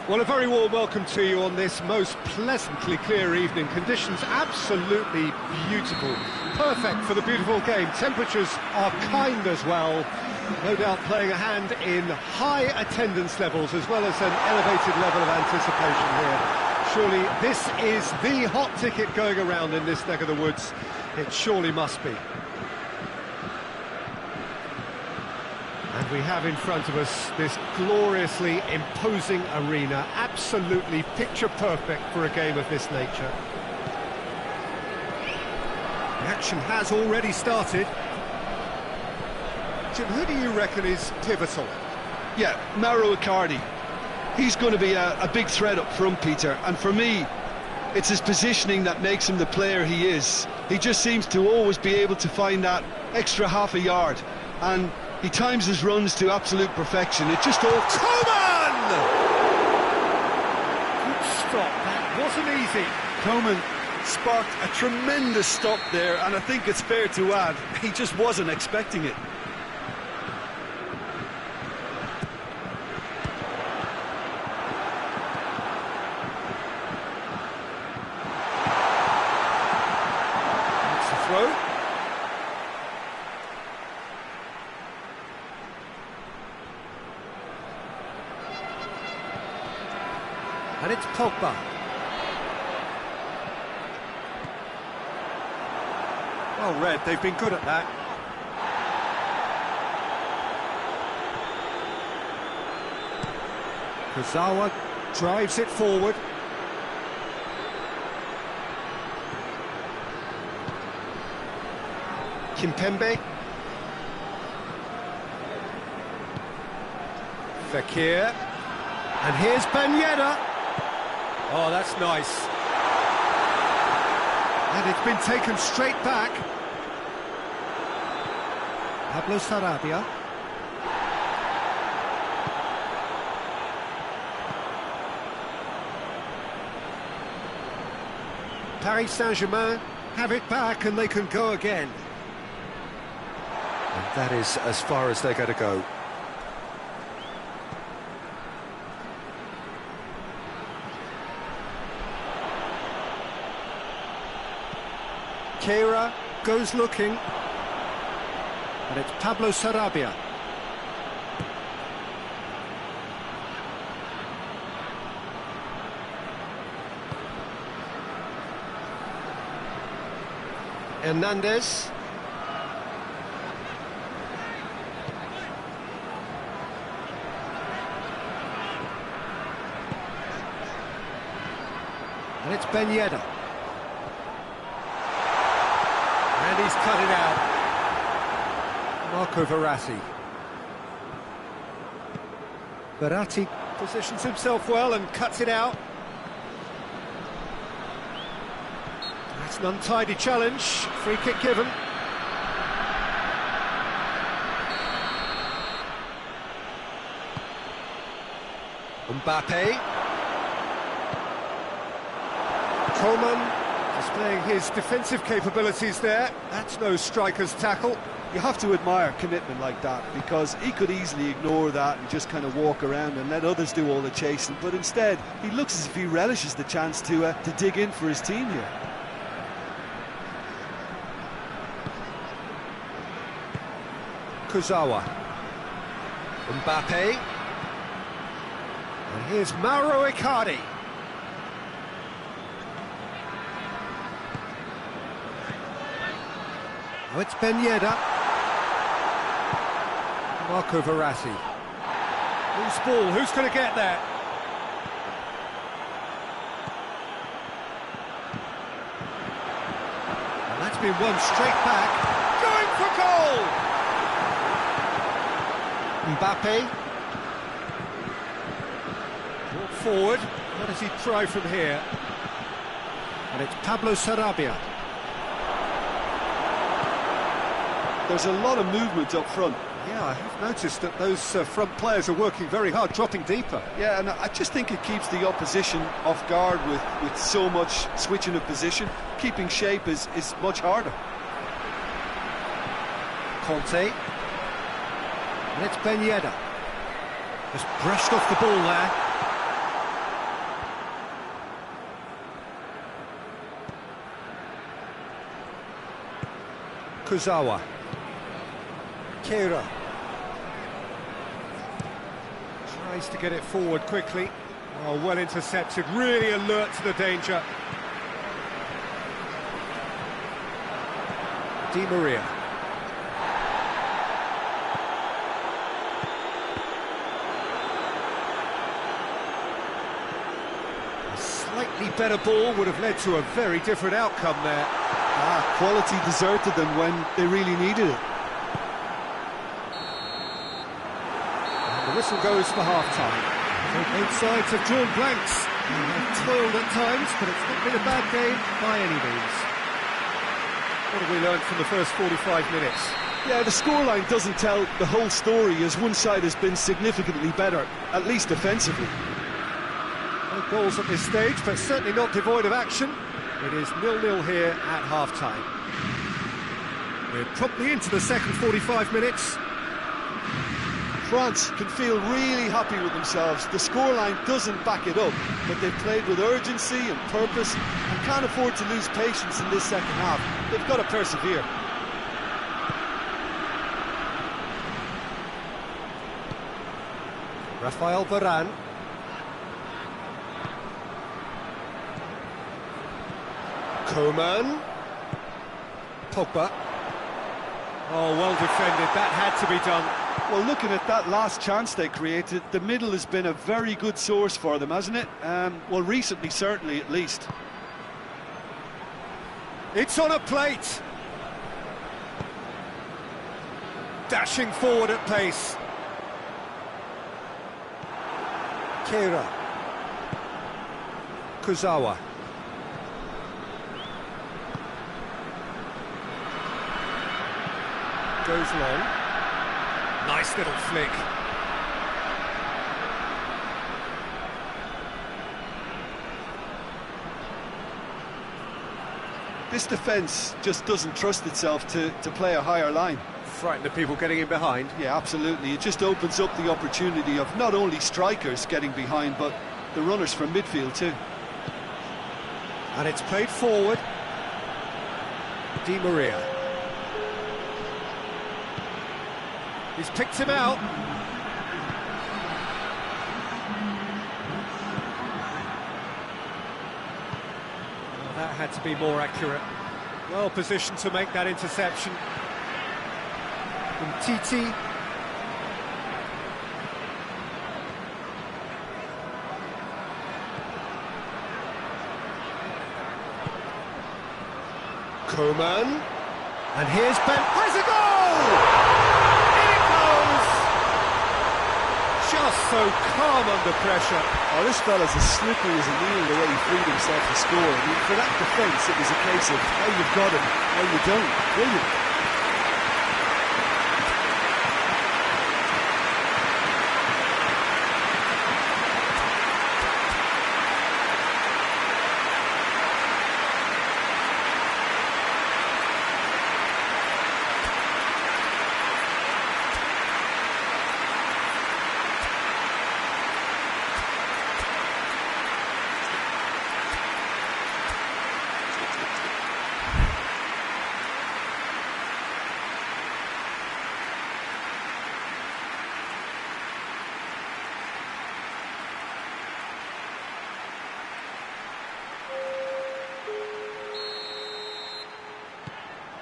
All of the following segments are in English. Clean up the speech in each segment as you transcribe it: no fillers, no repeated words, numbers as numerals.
Well, a very warm welcome to you on this most pleasantly clear evening. Conditions absolutely beautiful. Perfect for the beautiful game. Temperatures are kind as well. No doubt playing a hand in high attendance levels as well as an elevated level of anticipation here. Surely this is the hot ticket going around in this neck of the woods. It surely must be. And we have in front of us this gloriously imposing arena, absolutely picture perfect for a game of this nature. The action has already started. Jim, who do you reckon is pivotal? Yeah, Mauro Icardi. He's going to be a big threat up front, Peter, and for me, it's his positioning that makes him the player he is. He just seems to always be able to find that extra half a yard, and he times his runs to absolute perfection. It just all... Coman! Good stop, that wasn't easy. Coman sparked a tremendous stop there, and I think it's fair to add, he just wasn't expecting it. That's the throw. And it's Pogba. Well read, they've been good at that. Kurzawa drives it forward. Kimpembe. Fekir. And here's Ben Yedder. Oh, that's nice. And it's been taken straight back. Pablo Sarabia. Paris Saint-Germain have it back and they can go again. And that is as far as they're going to go. Keira goes looking, and it's Pablo Sarabia. Hernandez. And it's Ben Yedder. And he's cut it out. Marco Verratti. Verratti positions himself well and cuts it out. That's an untidy challenge. Free kick given. Mbappe. Coman displaying his defensive capabilities there. That's no striker's tackle. You have to admire commitment like that, because he could easily ignore that and just kind of walk around and let others do all the chasing, but instead he looks as if he relishes the chance to dig in for his team here. Kurzawa. Mbappe. And here's Mauro Icardi. Oh, it's Ben Yedder. Marco Verratti. Loose ball, who's going to get there? And that's been won straight back. Going for goal! Mbappe. Brought forward. What does he try from here? And it's Pablo Sarabia. There's a lot of movement up front. Yeah, I have noticed that those front players are working very hard, dropping deeper. Yeah, and I just think it keeps the opposition off guard with so much switching of position. Keeping shape is much harder. Conte. And it's Ben Yedder. Just brushed off the ball there. Kurzawa. Kira. Tries to get it forward quickly. Oh, well intercepted, really alert to the danger. Di Maria. A slightly better ball would have led to a very different outcome there. Quality deserted them when they really needed it. And the whistle goes for half-time. So both sides have drawn blanks. They have toiled at times, but it's not been a bad game by any means. What have we learned from the first 45 minutes? Yeah, the scoreline doesn't tell the whole story, as one side has been significantly better, at least offensively. No goals at this stage, but certainly not devoid of action. It is 0-0 here at half-time. We're promptly into the second 45 minutes. France can feel really happy with themselves. The scoreline doesn't back it up, but they've played with urgency and purpose and can't afford to lose patience in this second half. They've got to persevere. Rafael Varane. Coman. Pogba. Oh, well defended. That had to be done. Well, looking at that last chance they created, the middle has been a very good source for them, hasn't it? Well, recently, certainly, at least. It's on a plate. Dashing forward at pace. Kira. Kurzawa. Goes long. Nice little flick. This defence just doesn't trust itself to play a higher line. Frighten the people getting in behind. Yeah, absolutely. It just opens up the opportunity of not only strikers getting behind, but the runners from midfield too. And it's played forward. Di Maria. He's picked him out. Well, that had to be more accurate. Well positioned to make that interception. From Titi. Coman. And here's Ben. Has a goal! Just so calm under pressure. Oh, this fella's as slippery as a needle the way he freed himself to score. I mean, for that defence, it was a case of how you've got him, how you don't. Brilliant.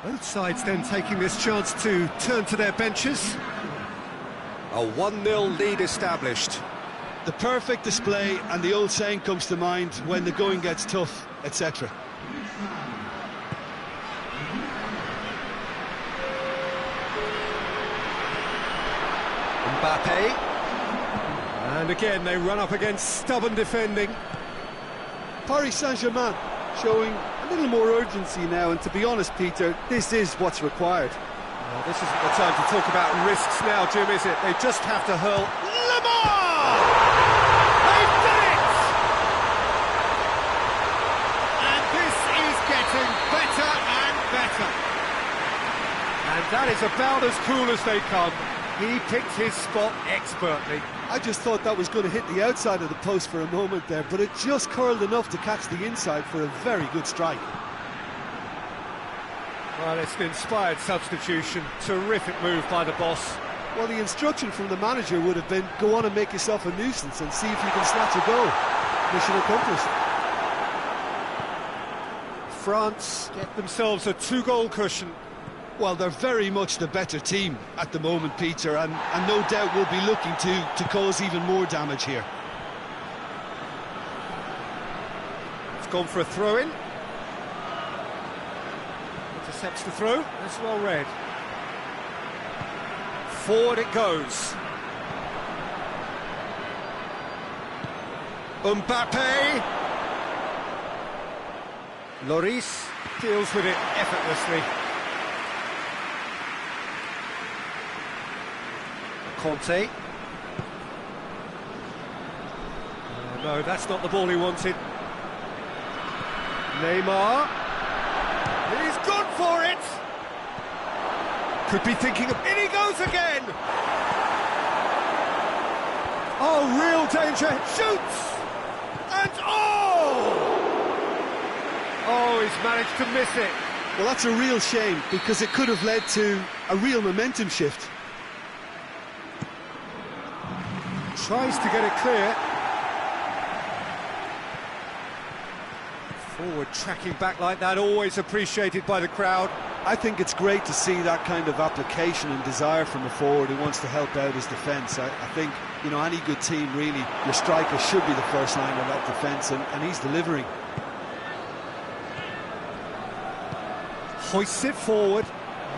Both sides then taking this chance to turn to their benches. A 1-0 lead established. The perfect display, and the old saying comes to mind: when the going gets tough, etc. Mbappe. And again they run up against stubborn defending. Paris Saint-Germain showing a little more urgency now, and to be honest, Peter, this is what's required. Well, this isn't the time to talk about risks now, Jim, is it? They just have to hurl. Lamar! They've done it! And this is getting better and better. And that is about as cool as they come. He picked his spot expertly. I just thought that was going to hit the outside of the post for a moment there, but it just curled enough to catch the inside for a very good strike. Well, it's an inspired substitution. Terrific move by the boss. Well, the instruction from the manager would have been, go on and make yourself a nuisance and see if you can snatch a goal. Mission accomplished. France get themselves a 2-goal cushion. Well, they're very much the better team at the moment, Peter, and no doubt will be looking to cause even more damage here. It's gone for a throw-in. Intercepts the throw. That's well read. Forward it goes. Mbappe. Lloris deals with it effortlessly. Conte. Oh, no, that's not the ball he wanted. Neymar. He's gone for it. Could be thinking of... In he goes again! Oh, real danger. Shoots! And oh! Oh, he's managed to miss it. Well, that's a real shame, because it could have led to a real momentum shift. Tries to get it clear. Forward tracking back like that, always appreciated by the crowd. I think it's great to see that kind of application and desire from a forward who wants to help out his defence. I think, you know, any good team, really, your striker should be the first line of that defence, and he's delivering. Hoists it forward.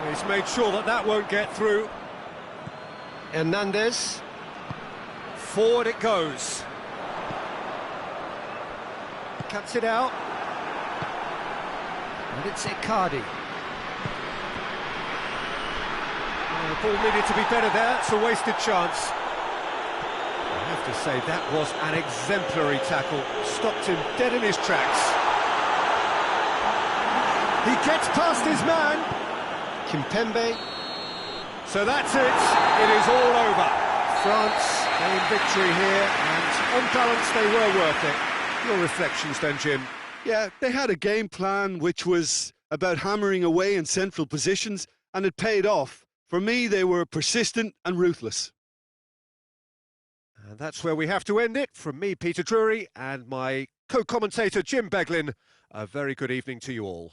He's made sure that that won't get through. Hernandez. Forward it goes. Cuts it out. And it's Icardi. The ball needed to be better there. It's a wasted chance. I have to say, that was an exemplary tackle. Stopped him dead in his tracks. He gets past his man. Kimpembe. So that's it. It is all over. France gain victory here, and on balance they were worth it. Your reflections then, Jim? Yeah, they had a game plan which was about hammering away in central positions, and it paid off. For me, they were persistent and ruthless. And that's where we have to end it. From me, Peter Drury, and my co-commentator, Jim Beglin, a very good evening to you all.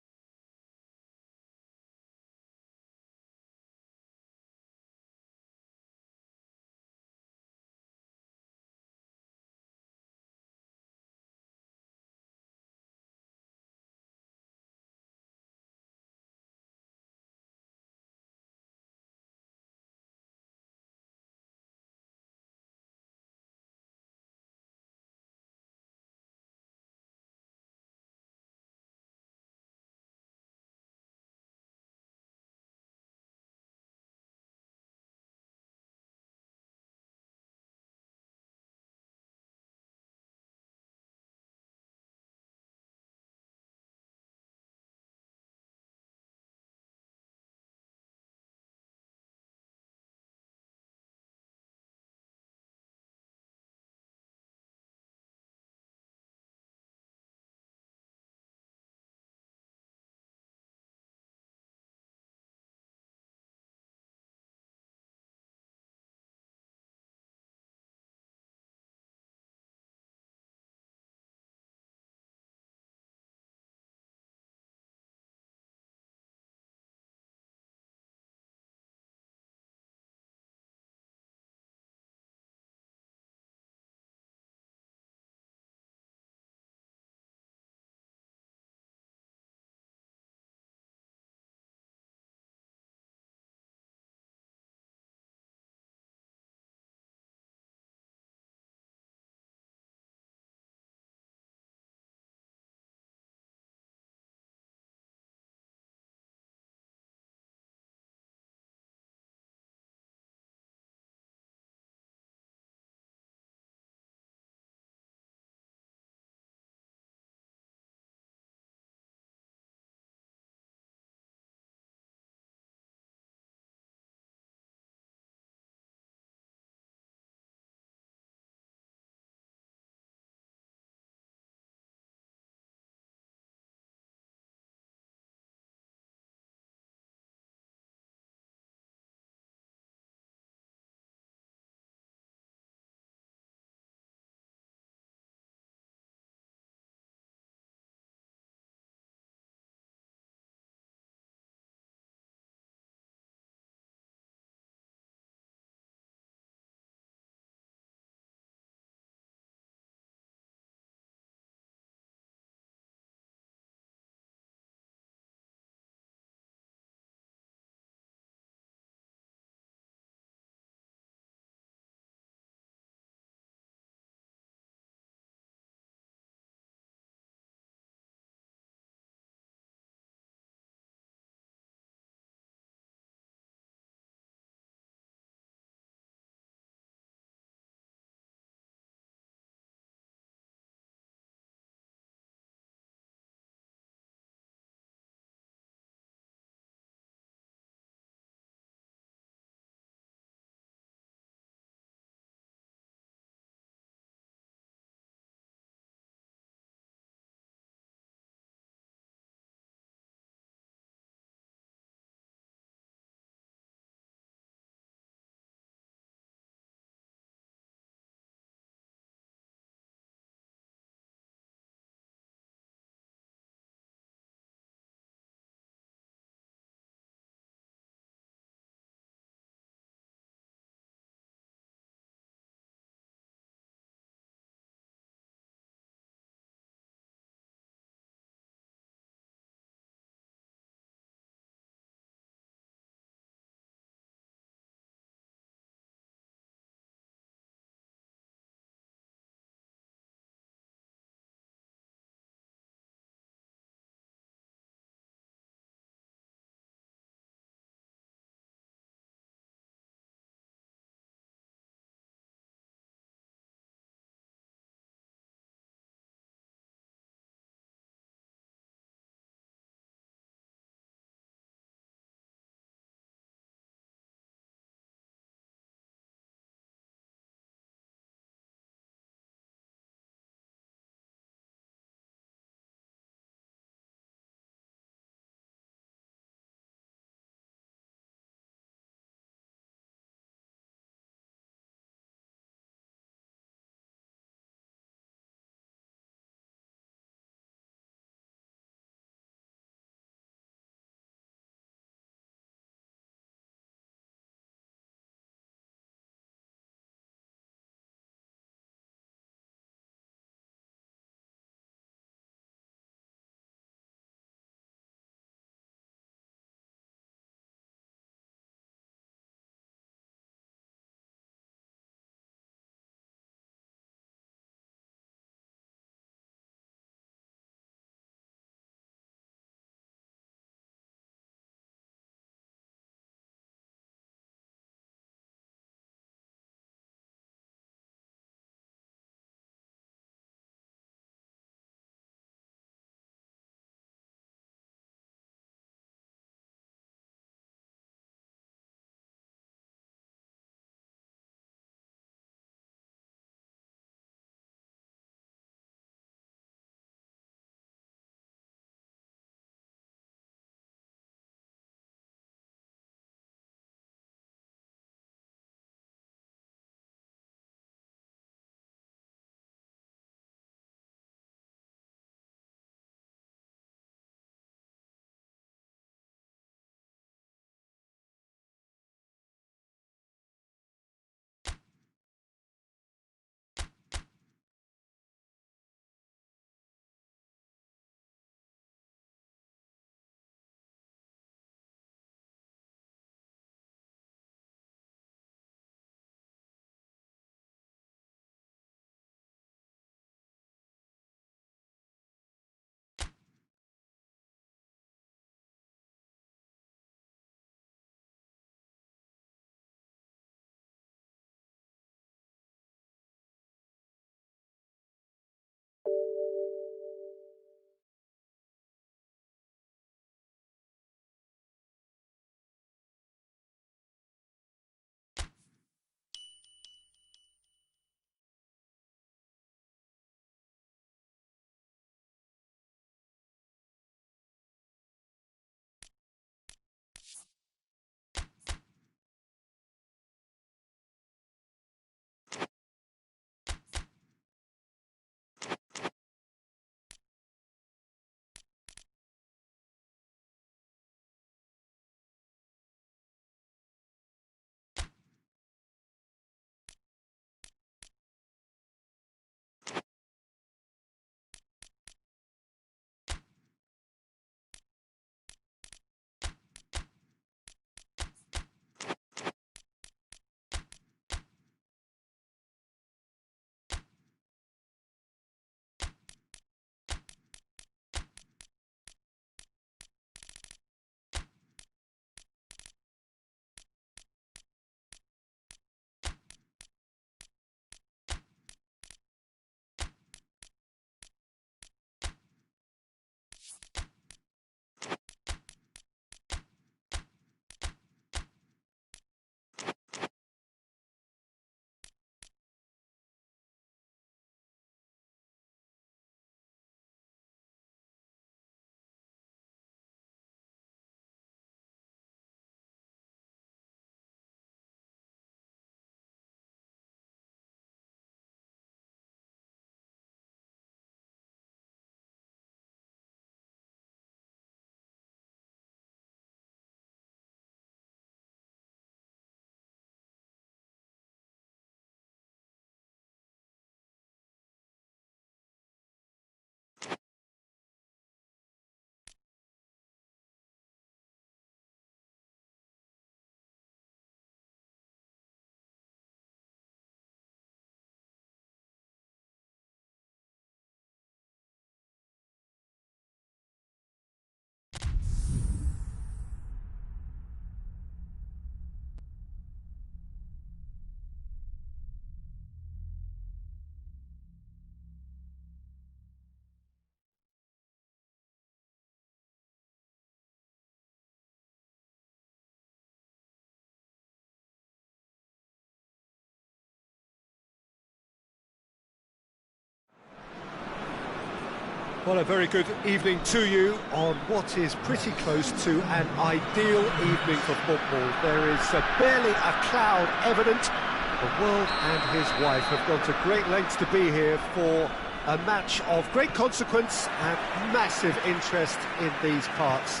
Well, a very good evening to you on what is pretty close to an ideal evening for football. There is barely a cloud evident. The world and his wife have gone to great lengths to be here for a match of great consequence and massive interest in these parts.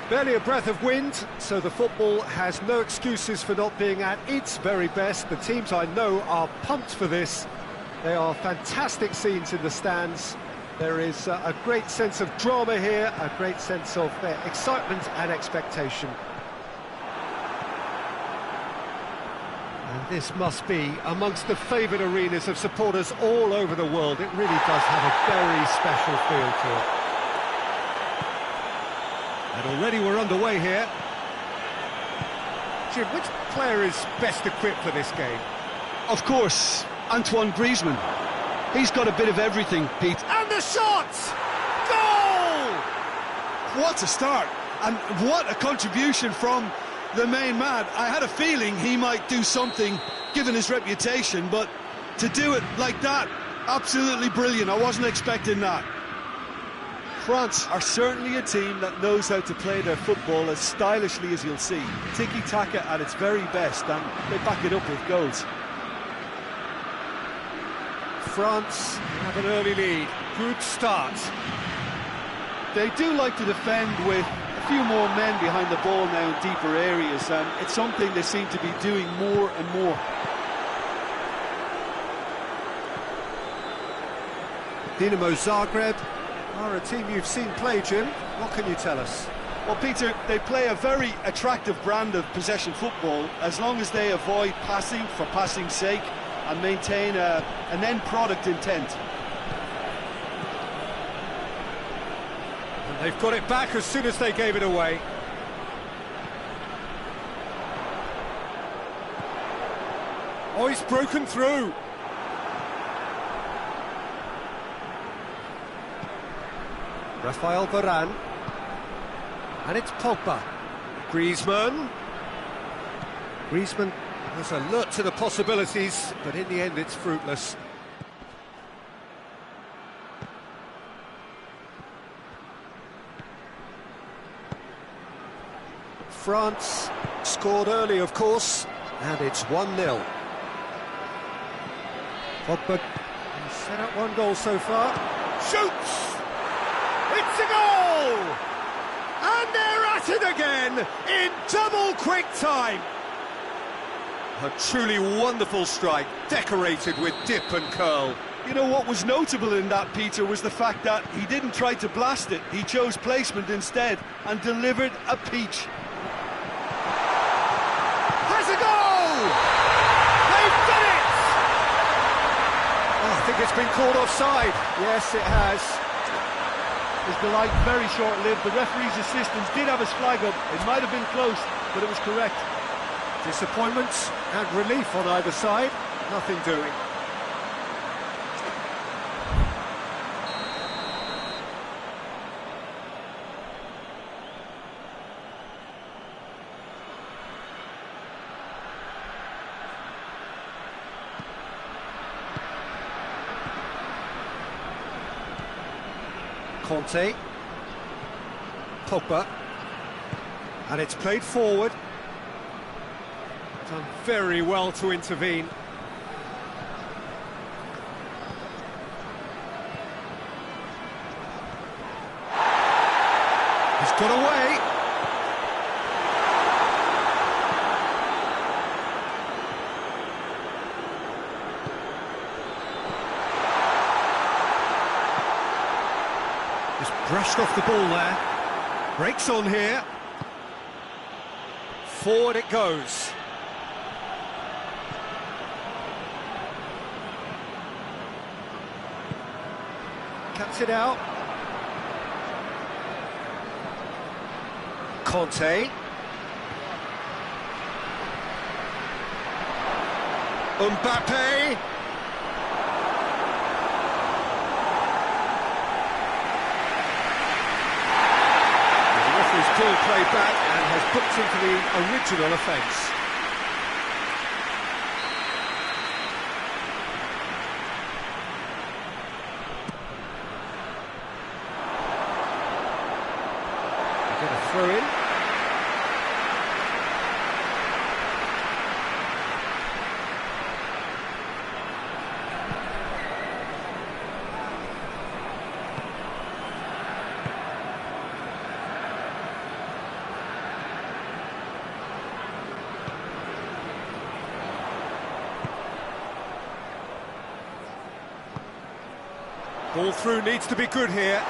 Barely a breath of wind, so the football has no excuses for not being at its very best. The teams I know are pumped for this. They are fantastic scenes in the stands. There is a great sense of drama here, a great sense of excitement and expectation. And this must be amongst the favoured arenas of supporters all over the world. It really does have a very special feel to it. And already we're underway here. Jim, which player is best equipped for this game? Of course, Antoine Griezmann. He's got a bit of everything, Pete. And the shot! Goal! What a start, and what a contribution from the main man. I had a feeling he might do something, given his reputation, but to do it like that, absolutely brilliant. I wasn't expecting that. France are certainly a team that knows how to play their football as stylishly as you'll see. Tiki-taka at its very best, and they back it up with goals. France have an early lead. Good start. They do like to defend with a few more men behind the ball now in deeper areas, and it's something they seem to be doing more and more. Dinamo Zagreb are a team you've seen play, Jim. What can you tell us? Well, Peter, they play a very attractive brand of possession football as long as they avoid passing for passing's sake and maintain an end product intent. And they've got it back as soon as they gave it away. Oh, he's broken through. Rafael Varane. And it's Pogba. Griezmann. Griezmann was alert to the possibilities, but in the end it's fruitless. France scored early, of course, and it's 1-0. Pogba has set up one goal so far. Shoots! It's a goal! And they're at it again in double quick time. A truly wonderful strike, decorated with dip and curl. You know what was notable in that, Peter, was the fact that he didn't try to blast it. He chose placement instead and delivered a peach. Has a goal! They've done it! Oh, I think it's been called offside. Yes, it has. His delight very short-lived. The referee's assistants did have his flag up. It might have been close, but it was correct. Disappointment and relief on either side. Nothing doing. Conte, Pogba, and it's played forward. Done very well to intervene. He's got away. Brushed off the ball there. Breaks on here. Forward it goes. Cuts it out. Conte. Mbappe. Ball played back and has booked him for the original offence. throw in. Ball through needs to be good here.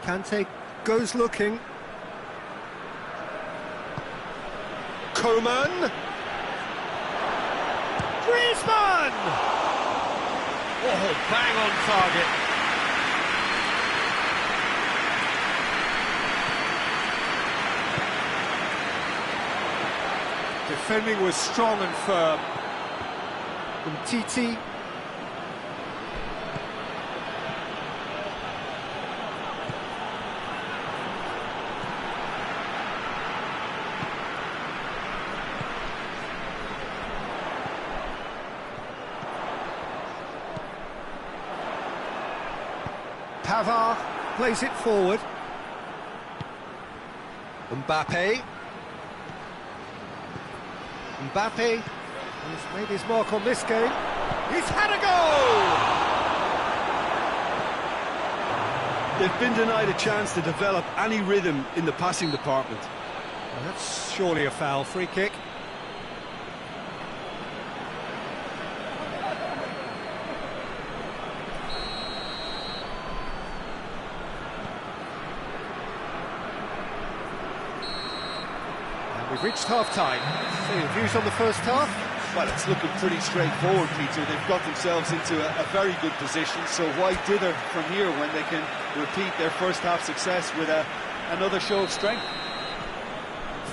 Kante goes looking. Coman. Griezmann! Oh, bang on target. Defending was strong and firm. From Titi. Pavard plays it forward. Mbappe. Mbappe has made his mark on this game. He's had a goal! They've been denied a chance to develop any rhythm in the passing department. Well, that's surely a foul. Free kick. We've reached half-time. So your views on the first half? Well, it's looking pretty straightforward, Peter. They've got themselves into a very good position, so why dither from here when they can repeat their first half success with another show of strength?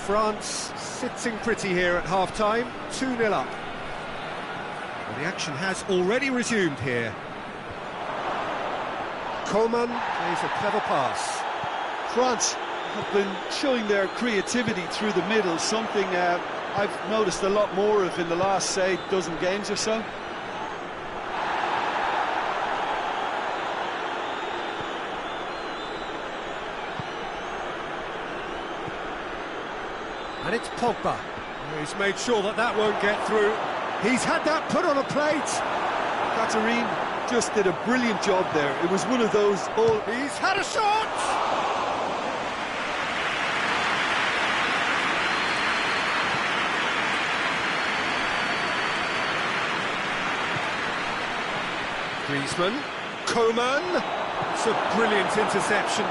France sitting pretty here at half-time, 2-0 up. Well, the action has already resumed here. Coman plays a clever pass. France have been showing their creativity through the middle, something I've noticed a lot more of in the last, say, dozen games or so. And it's Pogba. He's made sure that that won't get through. He's had that put on a plate. Catherine just did a brilliant job there. It was one of those... He's had a shot! Griezmann, Coman, it's a brilliant interception.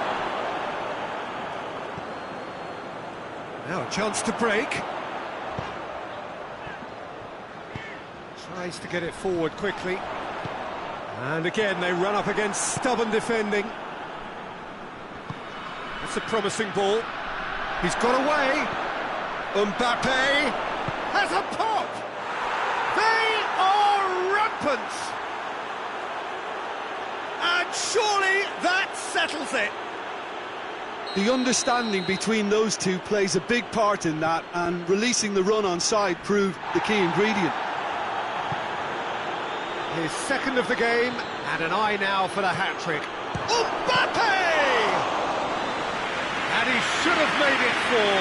Now a chance to break. Tries to get it forward quickly. And again they run up against stubborn defending. It's a promising ball. He's got away. Mbappe has a pop. They are rampant. And surely that settles it. The understanding between those two plays a big part in that, and releasing the run on side proved the key ingredient. His second of the game, and an eye now for the hat-trick. Mbappe! And he should have made it four.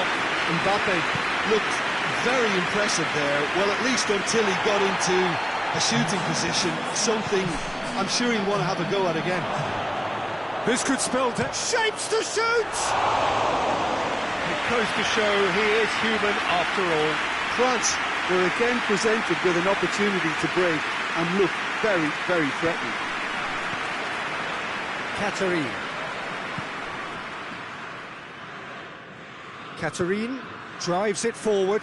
Mbappe looked very impressive there, well, at least until he got into a shooting position, something I'm sure he'll want to have a go at again. This could spell shapes to shoot! It goes to show he is human after all. France were again presented with an opportunity to break and look very, very threatening. Catherine drives it forward.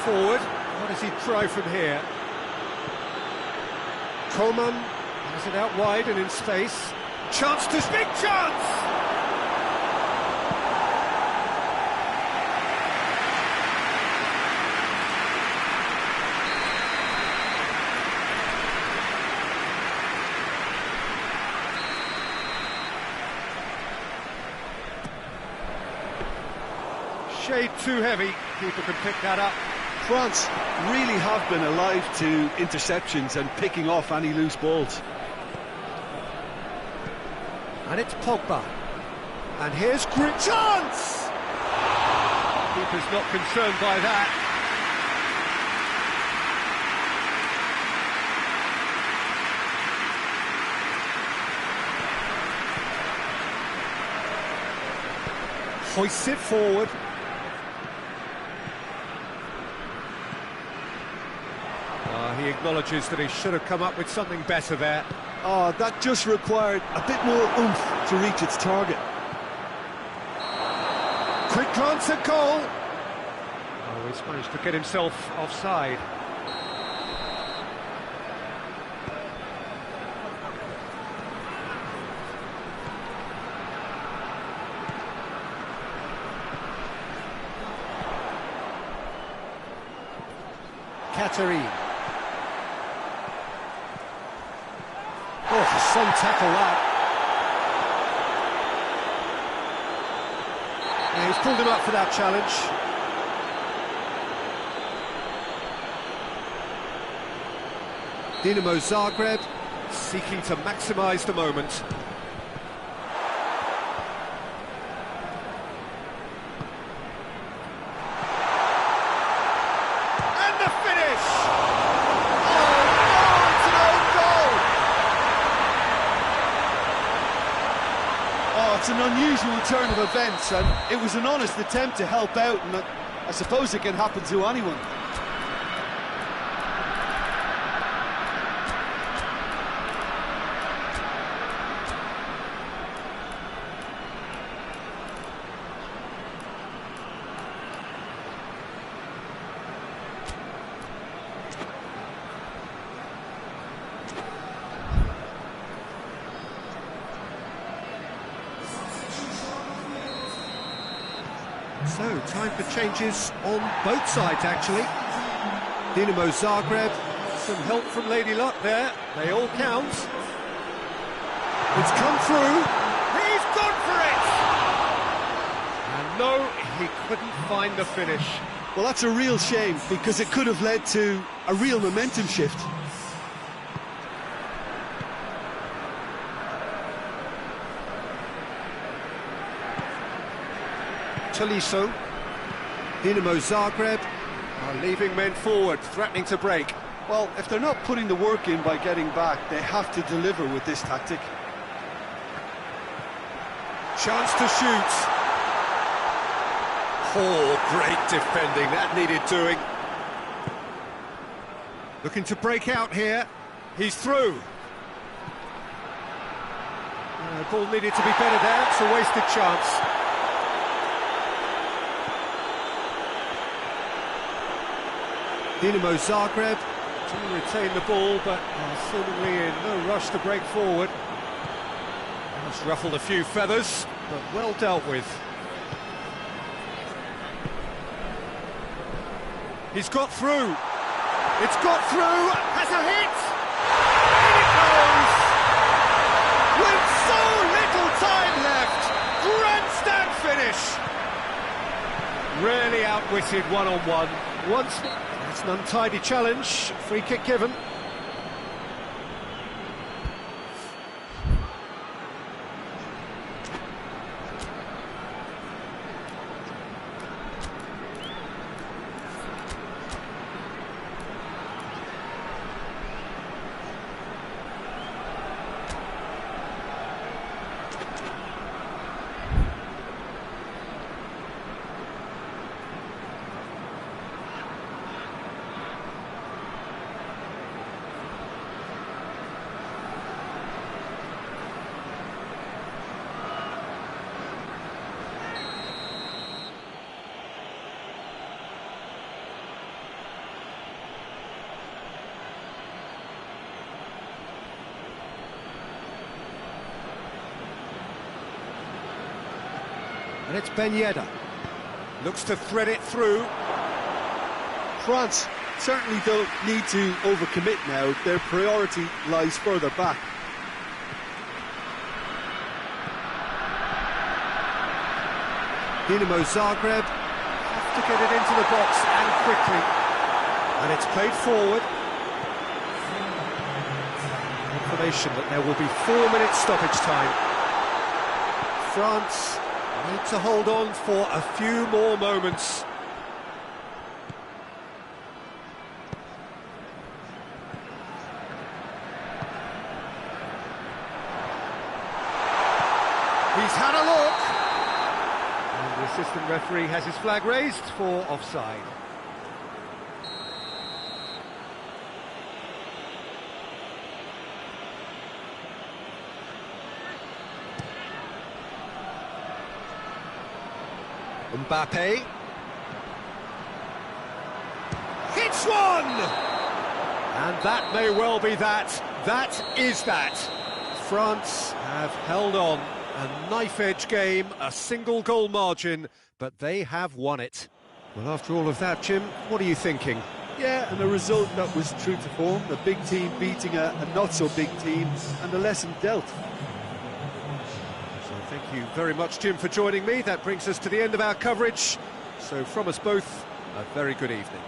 Forward, what does he try from here? Coman has it out wide and in space. Chance to big chance! shade too heavy. Keeper can pick that up. France really have been alive to interceptions and picking off any loose balls. And it's Pogba. And here's great chance! Keeper's not concerned by that. Hoists it forward. He acknowledges that he should have come up with something better there. Oh, that just required a bit more oomph to reach its target. Quick glance at goal. Oh, he's managed to get himself offside. Katerine. Oh, some tackle that. Yeah, he's pulled him up for that challenge. Dinamo Zagreb seeking to maximise the moment. It's an unusual turn of events, and it was an honest attempt to help out, and I suppose it can happen to anyone. So, time for changes on both sides, actually. Dinamo Zagreb, some help from Lady Luck there. They all count. It's come through. He's gone for it! And no, he couldn't find the finish. Well, that's a real shame, because it could have led to a real momentum shift. Tolisso. Dinamo Zagreb are leaving men forward, threatening to break. Well, if they're not putting the work in by getting back, they have to deliver with this tactic. Chance to shoot. Oh, great defending, that needed doing. Looking to break out here. He's through. Ball needed to be better there, it's a wasted chance. Dinamo Zagreb to retain the ball, but seemingly in no rush to break forward. That's ruffled a few feathers, but well dealt with. He's got through. It's got through. Has a hit. In it goes. With so little time left. Grandstand finish. Really outwitted one-on-one. Once. It's an untidy challenge, free kick given. And it's Ben Yedder. Looks to thread it through. France certainly don't need to overcommit now. Their priority lies further back. Dinamo Zagreb to get it into the box and quickly. And it's played forward. Confirmation that there will be 4 minutes stoppage time. France need to hold on for a few more moments. He's had a look. And the assistant referee has his flag raised for offside. Mbappe hits one! And that may well be that. That is that. France have held on. A knife-edge game, a single-goal margin, but they have won it. Well, after all of that, Jim, what are you thinking? Yeah, and a result that was true to form. The big team beating a not-so-big team, and the lesson dealt. So thank you very much, Jim, for joining me. That brings us to the end of our coverage. So from us both, a very good evening.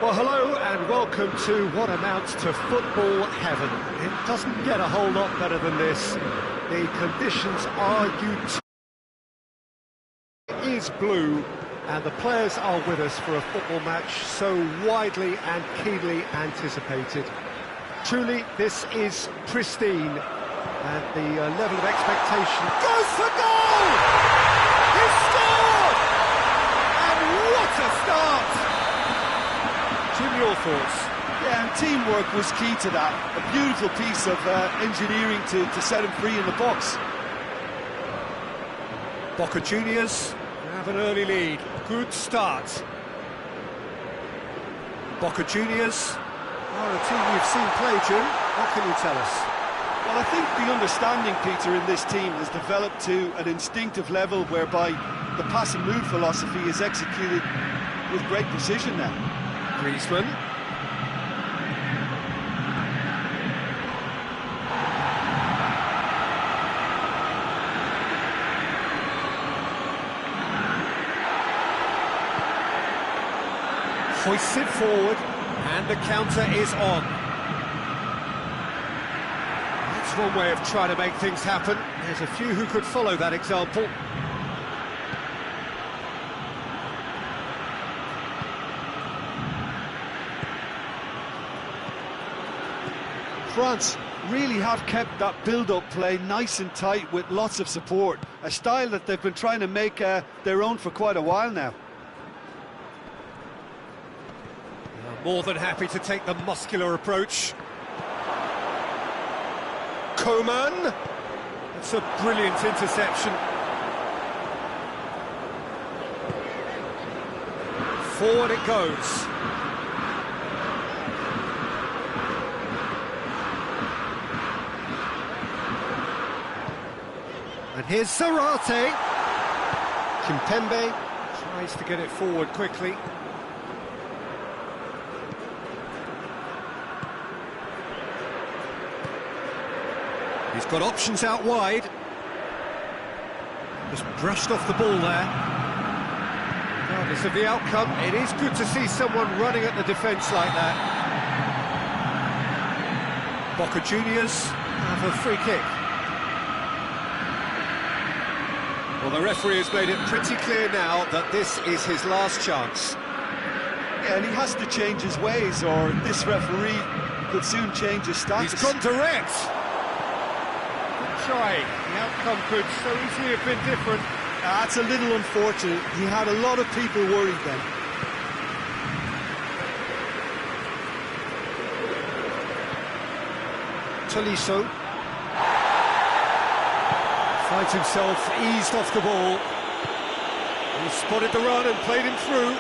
Well, hello and welcome to what amounts to football heaven. It doesn't get a whole lot better than this. The conditions are It is blue, and the players are with us for a football match so widely and keenly anticipated. Truly, this is pristine, and the level of expectation goes for goal! He scored! And what a start! Jim, your thoughts? Yeah, and teamwork was key to that. A beautiful piece of engineering to set him free in the box. Boca Juniors have an early lead. Good start. Boca Juniors are a team you've seen play, Jim. What can you tell us? Well, I think the understanding, Peter, in this team has developed to an instinctive level whereby the pass and move philosophy is executed with great precision now. Griezmann. Hoisted forward, and the counter is on. That's one way of trying to make things happen. There's a few who could follow that example. France really have kept that build-up play nice and tight with lots of support, a style that they've been trying to make their own for quite a while now. More than happy to take the muscular approach. Coman. That's a brilliant interception. Forward it goes. And here's Zarate. Kimpembe tries to get it forward quickly. He's got options out wide. Just brushed off the ball there. Regardless of the outcome, it is good to see someone running at the defence like that. Boca Juniors have a free kick. Well, the referee has made it pretty clear now that this is his last chance. Yeah, and he has to change his ways, or this referee could soon change his status. He's gone direct. Try. The outcome could so easily have been different. That's a little unfortunate. He had a lot of people worried then. Tolisso finds himself eased off the ball. He spotted the run and played him through.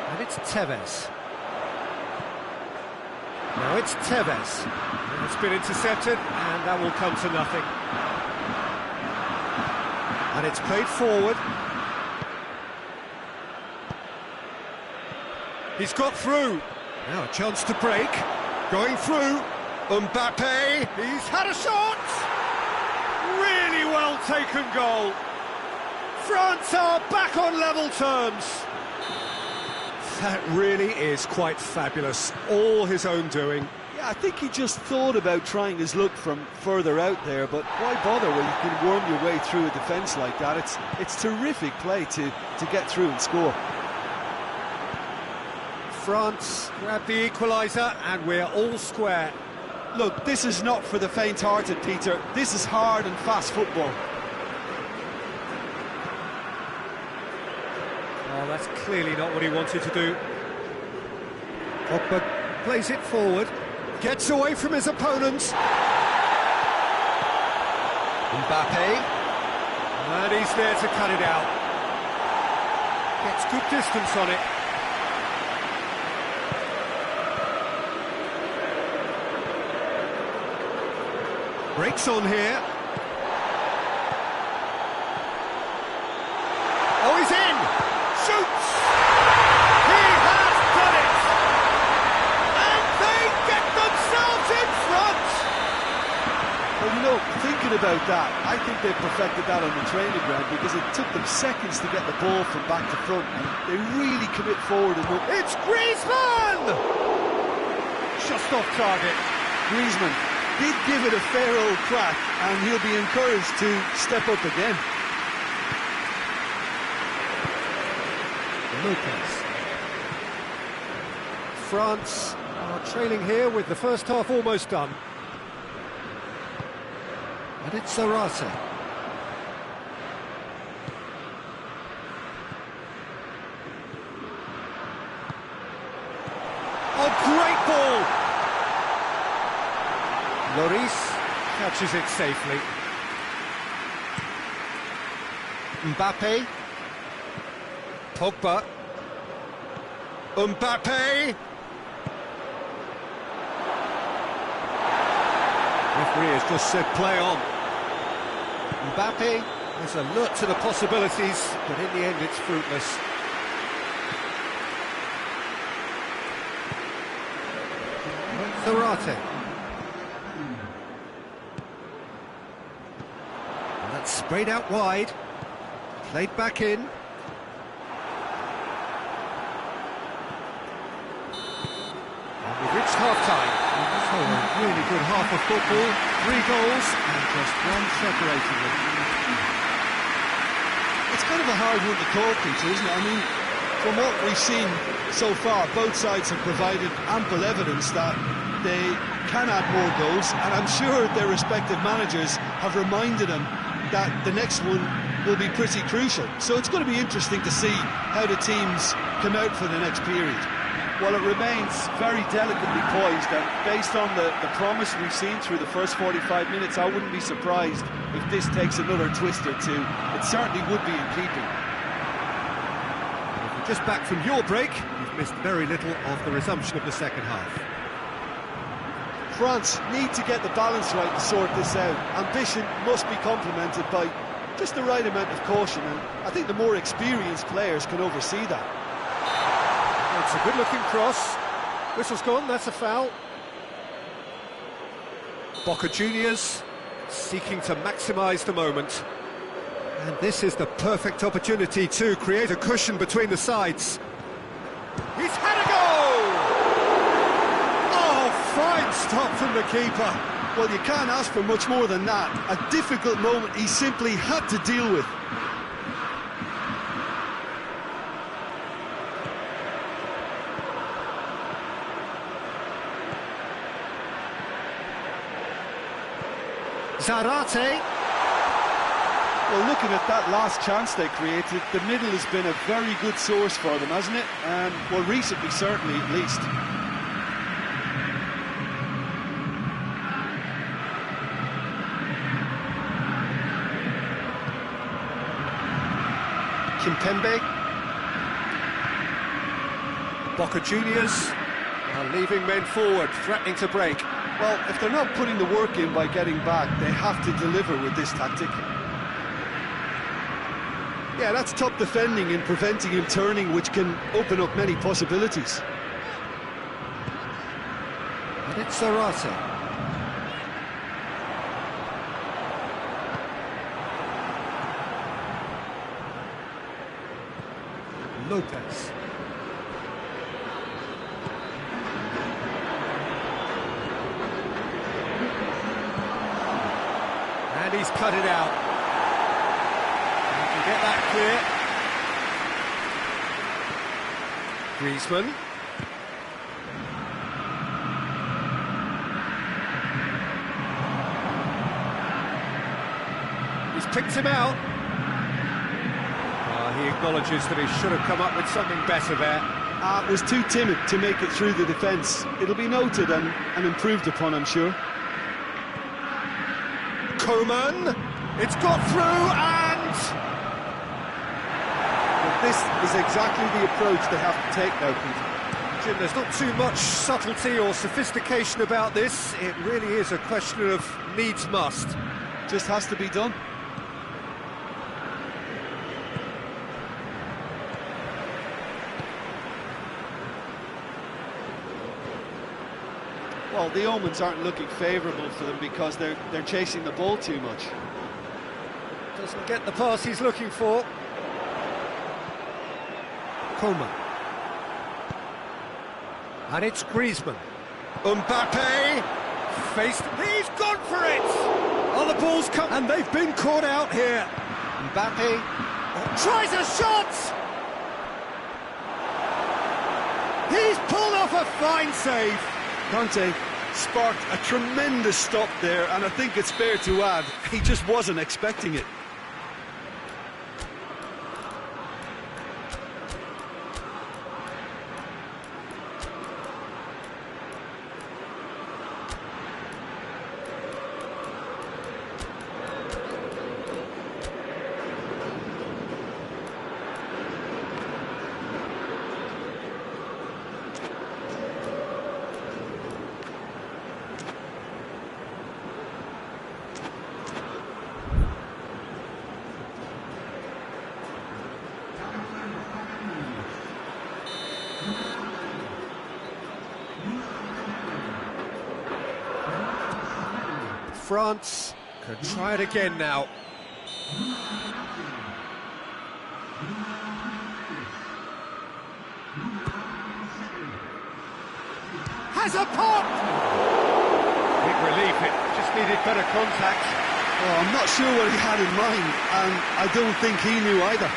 And it's Tevez. Now it's Tevez. It's been intercepted, and that will come to nothing. And it's played forward. He's got through. Now a chance to break. Going through. Mbappe. He's had a shot. Really well taken goal. France are back on level terms. That really is quite fabulous. All his own doing. Yeah, I think he just thought about trying his luck from further out there, but why bother when you can worm your way through a defence like that? It's terrific play to get through and score. France grab the equaliser, and we're all square. Look, this is not for the faint-hearted, Peter. This is hard and fast football. Oh, that's clearly not what he wanted to do. Pogba plays it forward, gets away from his opponents. Mbappe, and he's there to cut it out. Gets good distance on it. Breaks on here. Oh, he's in! Shoots! He has done it! And they get themselves in front! Well, you know, think thinking about that, I think they perfected that on the training ground because it took them seconds to get the ball from back to front, and they really commit forward and look. It's Griezmann! Just off target. Griezmann did give it a fair old crack, and he'll be encouraged to step up again. Lopez. France are trailing here with the first half almost done. And it's Zarate. Oh, great ball! Lloris catches it safely. Mbappe. Pogba. Mbappe! Referee has just said play on. Mbappe is alert to the possibilities, but in the end it's fruitless. Zarate. And that's sprayed out wide. Played back in. And we've reached half-time. So a really good half of football. 3 goals and just one separating them. It's kind of a hard one to call, Peter, isn't it? I mean, from what we've seen so far, both sides have provided ample evidence that they can add more goals, and I'm sure their respective managers have reminded them that the next one will be pretty crucial. So it's going to be interesting to see how the teams come out for the next period. Well, it remains very delicately poised, and based on the promise we've seen through the first 45 minutes, I wouldn't be surprised if this takes another twist or two. It certainly would be in keeping. If you're just back from your break, you've missed very little of the resumption of the second half. France need to get the balance right to sort this out. Ambition must be complemented by just the right amount of caution, and I think the more experienced players can oversee that. It's a good-looking cross. Whistle's gone, that's a foul. Boca Juniors seeking to maximise the moment. And this is the perfect opportunity to create a cushion between the sides. He's had a goal! Oh, fine stop from the keeper. Well, you can't ask for much more than that. A difficult moment he simply had to deal with. Zarate. Well, looking at that last chance they created, the middle has been a very good source for them, hasn't it? Well, recently, certainly, at least. Kimpembe. Boca Juniors are leaving men forward, threatening to break. Well, if they're not putting the work in by getting back, they have to deliver with this tactic. Yeah, that's top defending and preventing him turning, which can open up many possibilities. And it's Zarate. Lopez. And he's cut it out. He can get that clear. Griezmann. He's picked him out. He acknowledges that he should have come up with something better there. Was too timid to make it through the defence. It'll be noted and improved upon, I'm sure. Coman, it's got through, and But this is exactly the approach they have to take now, Peter. Jim, there's not too much subtlety or sophistication about this. It really is a question of needs must. Just has to be done. Well, the omens aren't looking favourable for them because they're chasing the ball too much. Doesn't get the pass he's looking for. Coleman. And it's Griezmann. Mbappe! Faced... He's gone for it! Oh, the ball's come... And they've been caught out here. Mbappe... tries a shot! He's pulled off a fine save. Conte sparked a tremendous stop there, and I think it's fair to add, he just wasn't expecting it. France could try it again now. Has a pop! Big relief, it just needed better contact. Oh, I'm not sure what he had in mind, and I don't think he knew either.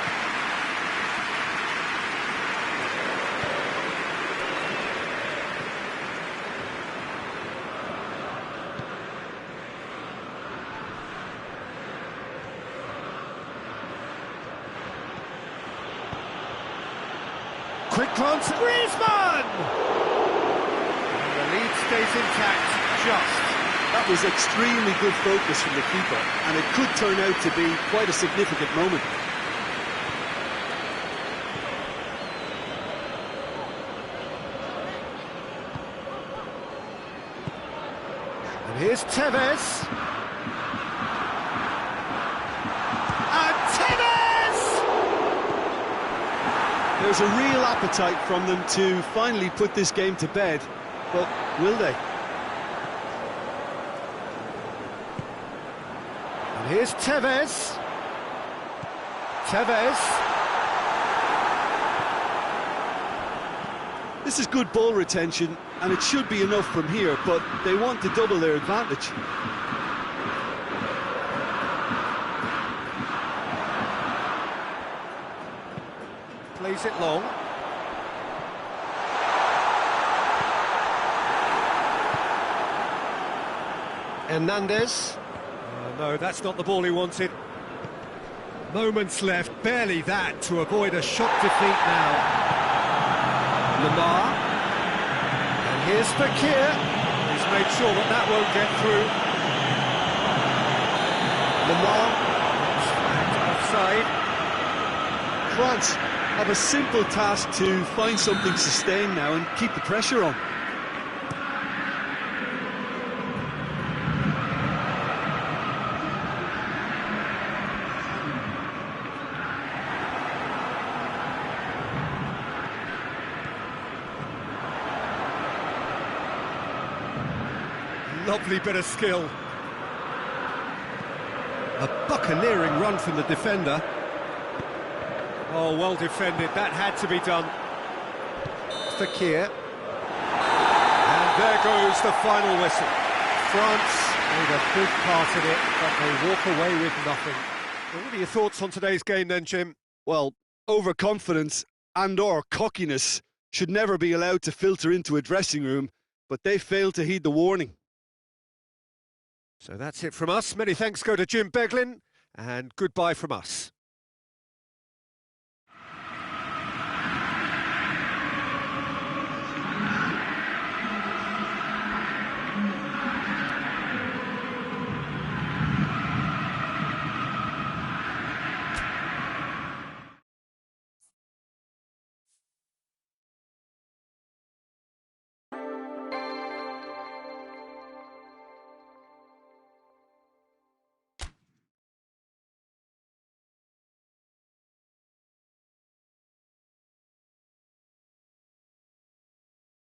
Quick glance, Griezmann! And the lead stays intact, just. That was extremely good focus from the keeper, and it could turn out to be quite a significant moment. And here's Tevez. There's a real appetite from them to finally put this game to bed, but will they? And here's Tevez. Tevez. This is good ball retention, and it should be enough from here, but they want to double their advantage. Plays it long. Hernandez. No, that's not the ball he wanted. Moments left, barely that, to avoid a shock defeat now. Lamar. And here's Fakir. He's made sure that that won't get through. Lamar. Offside. France have a simple task to find something sustained now and keep the pressure on. Lovely bit of skill. A buccaneering run from the defender. Oh, well defended, that had to be done. Fakir. And there goes the final whistle. France made a big part of it, but they walk away with nothing. Well, what are your thoughts on today's game then, Jim? Well, overconfidence and/or cockiness should never be allowed to filter into a dressing room, but they failed to heed the warning. So that's it from us. Many thanks go to Jim Beglin, and goodbye from us.